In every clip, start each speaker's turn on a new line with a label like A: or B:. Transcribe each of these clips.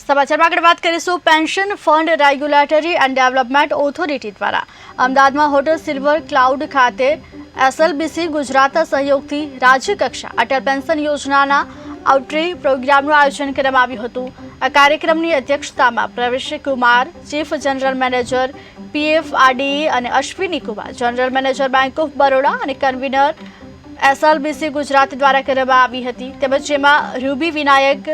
A: સમાચારમાં આગળ વાત કરીશું। Pension fund regulatory and development authority દ્વારા અમદાવાદમાં હોટલ સિલ્વર ક્લાઉડ ખાતે એસએલબીસી ગુજરાતના સહયોગથી રાજ્યકક્ષા અટલ પેન્શન યોજનાના આઉટરીચ પ્રોગ્રામનું આયોજન કરવામાં આવ્યું હતું। આ કાર્યક્રમની અધ્યક્ષતામાં Pravesh Kumar, chief general manager PFRDA અને Ashwini Kumar, general manager bank of Baroda અને કન્વીનર એસએલબીસી ગુજરાત દ્વારા કરવામાં આવી હતી। તેમજ જેમાં રૂબી વિનાયક,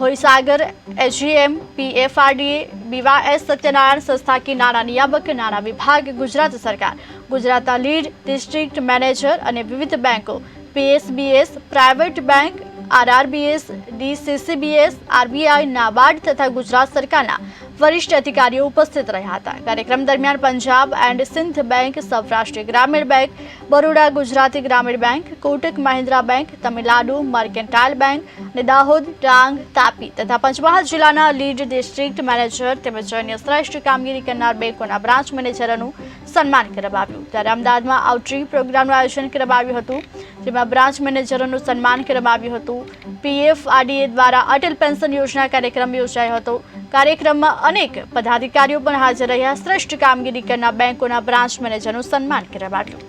A: હોયસાગર, एजीएम, पीएफआरडीए, बीवाएस सत्यनारायण संस्था की नाना नियामक, नाना विभाग, गुजरात सरकार, गुजरात लीड डिस्ट्रिक्ट मैनेजर और विविध बैंकों, पीएसबीएस, प्राइवेट बैंक, आरआरबीएस, डीसीसीबीएस, आरबीआई, नाबार्ड तथा गुजरात सरकारना वरिष्ठ अधिकारीओ उपस्थित रह्या हता। कार्यक्रम दरमियान Punjab and Sindh bank, Saurashtra Gramin bank, Baroda Gujarati Gramin bank, Kotak Mahindra bank, Tamil Nadu mercantile bank, Dahod, Dang, Tapi तथा पंचमहाल जिल्लाना लीड डिस्ट्रिक्ट मैनेजर તેમજ અન્ય શ્રેષ્ઠ કામગીરી કરનાર બેંકોના બ્રાન્ચ મેનેજરોનું સન્માન કરવામાં આવ્યું। ત્યારે અમદાવાદમાં આઉટરીચ પ્રોગ્રામનું આયોજન કરવામાં આવ્યું હતું, જેમાં બ્રાન્ચ મેનેજરોનું સન્માન કરવામાં આવ્યું હતું। પીએફઆરડીએ દ્વારા અટલ પેન્શન યોજના કાર્યક્રમ યોજાયો હતો। કાર્યક્રમમાં અનેક પદાધિકારીઓ પણ હાજર રહ્યા। શ્રેષ્ઠ કામગીરી કરનાર બેંકોના બ્રાન્ચ મેનેજરનું સન્માન કરવામાં આવ્યું।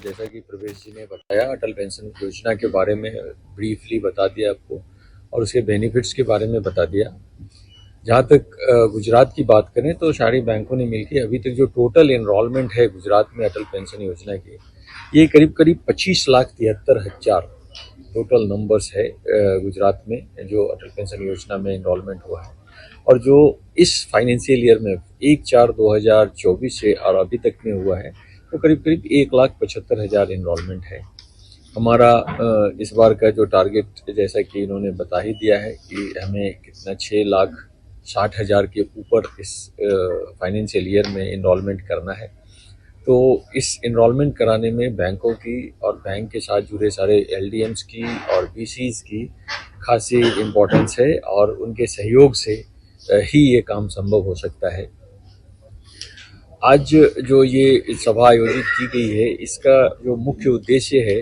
B: जैसा कि प्रवेश जी ने बताया, अटल पेंशन योजना के बारे में ब्रीफली बता दिया आपको और उसके बेनिफिट्स के बारे में बता दिया। जहाँ तक गुजरात की बात करें तो सारी बैंकों ने मिलकर अभी तक जो टोटल एनरोलमेंट है गुजरात में अटल पेंशन योजना की, ये करीब 25,73,000 टोटल नंबर्स है गुजरात में जो अटल पेंशन योजना में एनरोलमेंट हुआ है। और जो इस फाइनेंशियल ईयर में 1/4/2024 से और अभी तक में हुआ है तो करीब 1,75,000 एनरोलमेंट है। हमारा इस बार का जो टारगेट जैसा कि इन्होंने बता ही दिया है कि हमें कितना 6,60,000 के ऊपर इस फाइनेंशियल ईयर में एनरोलमेंट करना है। तो इस एनरोलमेंट कराने में बैंकों की और बैंक के साथ जुड़े सारे एलडीएम्स की और बीसीज की खासी इम्पोर्टेंस है और उनके सहयोग से ही ये काम संभव हो सकता है। आज जो ये सभा आयोजित की गई है, इसका जो मुख्य उद्देश्य है,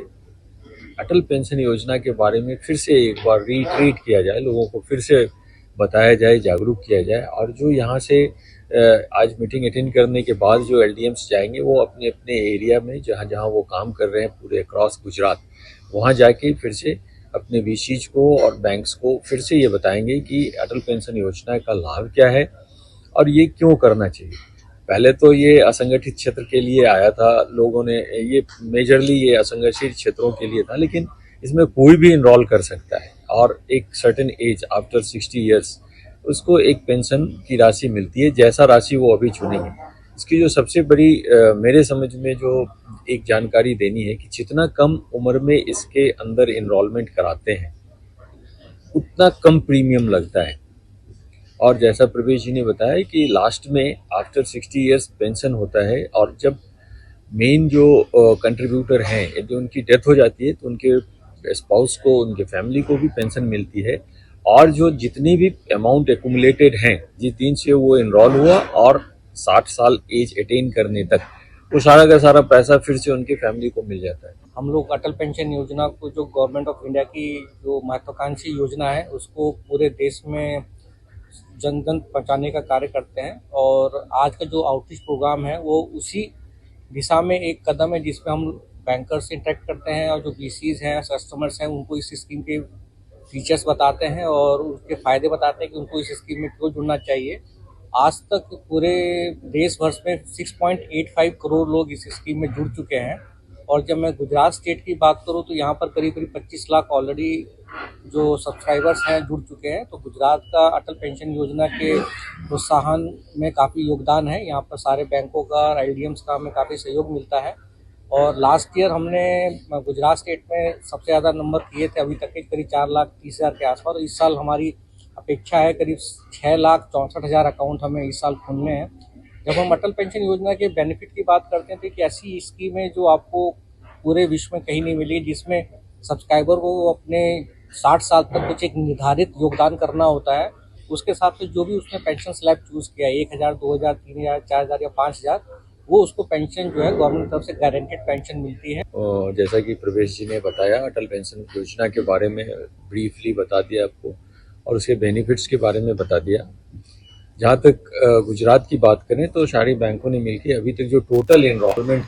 B: अटल पेंशन योजना के बारे में फिर से एक बार रिट्रीट किया जाए, लोगों को फिर से बताया जाए, जागरूक किया जाए। और जो यहाँ से आज मीटिंग अटेंड करने के बाद जो एलडीएम्स जाएंगे वो अपने अपने एरिया में जहाँ जहाँ वो काम कर रहे हैं पूरे अक्रॉस गुजरात, वहाँ जाके फिर से अपने वीसीज को और बैंक्स को फिर से ये बताएंगे कि अटल पेंशन योजना का लाभ क्या है और ये क्यों करना चाहिए। पहले तो ये असंगठित क्षेत्र के लिए आया था, लोगों ने ये मेजरली ये असंगठित क्षेत्रों के लिए था, लेकिन इसमें कोई भी इनरोल कर सकता है और एक सर्टेन एज आफ्टर 60 इयर्स उसको एक पेंशन की राशि मिलती है, जैसा राशि वो अभी चुनेंगे। इसकी जो सबसे बड़ी मेरे समझ में जो एक जानकारी देनी है कि जितना कम उम्र में इसके अंदर इनरोलमेंट कराते हैं उतना कम प्रीमियम लगता है। और जैसा प्रवेश जी ने बताया कि लास्ट में आफ्टर 60 इयर्स पेंशन होता है और जब मेन जो कंट्रीब्यूटर हैं यदि उनकी डेथ हो जाती है तो उनके स्पाउस को, उनके फैमिली को भी पेंशन मिलती है। और जो जितनी भी अमाउंट एक्यूमुलेटेड हैं जिस दिन से वो इनरोल हुआ और 60 साल एज अटेन करने तक, वो सारा का सारा पैसा फिर से उनके फैमिली को मिल जाता है।
C: हम लोग अटल पेंशन योजना को, जो गवर्नमेंट ऑफ इंडिया की जो महत्वाकांक्षी योजना है, उसको पूरे देश में जन जन पहुँचाने का कार्य करते हैं। और आज का जो आउटरीच प्रोग्राम है वो उसी दिशा में एक कदम है, जिसमें हम बैंकर्स से इंटरेक्ट करते हैं और जो बीसीज हैं, कस्टमर्स हैं, उनको इस स्कीम के फीचर्स बताते हैं और उसके फ़ायदे बताते हैं कि उनको इस स्कीम में क्यों जुड़ना चाहिए। आज तक पूरे देश भर में 6.85 करोड़ लोग इस स्कीम में जुड़ चुके हैं। और जब मैं गुजरात स्टेट की बात करूं तो यहाँ पर करीब 25 लाख ऑलरेडी जो सब्सक्राइबर्स हैं जुड़ चुके हैं। तो गुजरात का अटल पेंशन योजना के प्रोत्साहन में काफ़ी योगदान है। यहाँ पर सारे बैंकों का और एलडीएम्स का हमें काफ़ी सहयोग मिलता है। और लास्ट ईयर हमने गुजरात स्टेट में सबसे ज़्यादा नंबर किए थे, अभी तक के करीब 4,30,000 के आसपास। और इस साल हमारी अपेक्षा है करीब 6,64,000 अकाउंट हमें इस साल खोलने हैं। जब हम अटल पेंशन योजना के बेनिफिट की बात करते हैं तो एक ऐसी स्कीम है जो आपको पूरे विश्व में कहीं नहीं मिली, जिसमें सब्सक्राइबर को अपने 60 साल तक कुछ एक निर्धारित योगदान करना होता है। उसके साथ जो भी उसने पेंशन स्लैब चूज़ किया, 1,000, 2,000, 3,000, 4,000 या 5,000, वो उसको पेंशन जो है गवर्नमेंट की तरफ से गारंटेड पेंशन मिलती है।
B: और जैसा कि प्रवेश जी ने बताया, अटल पेंशन योजना के बारे में ब्रीफली बता दिया आपको और उसके बेनिफिट्स के बारे में बता दिया। जहाँ तक गुजरात की बात करें तो सारी बैंकों ने मिलकर अभी तक जो टोटल एनरोलमेंट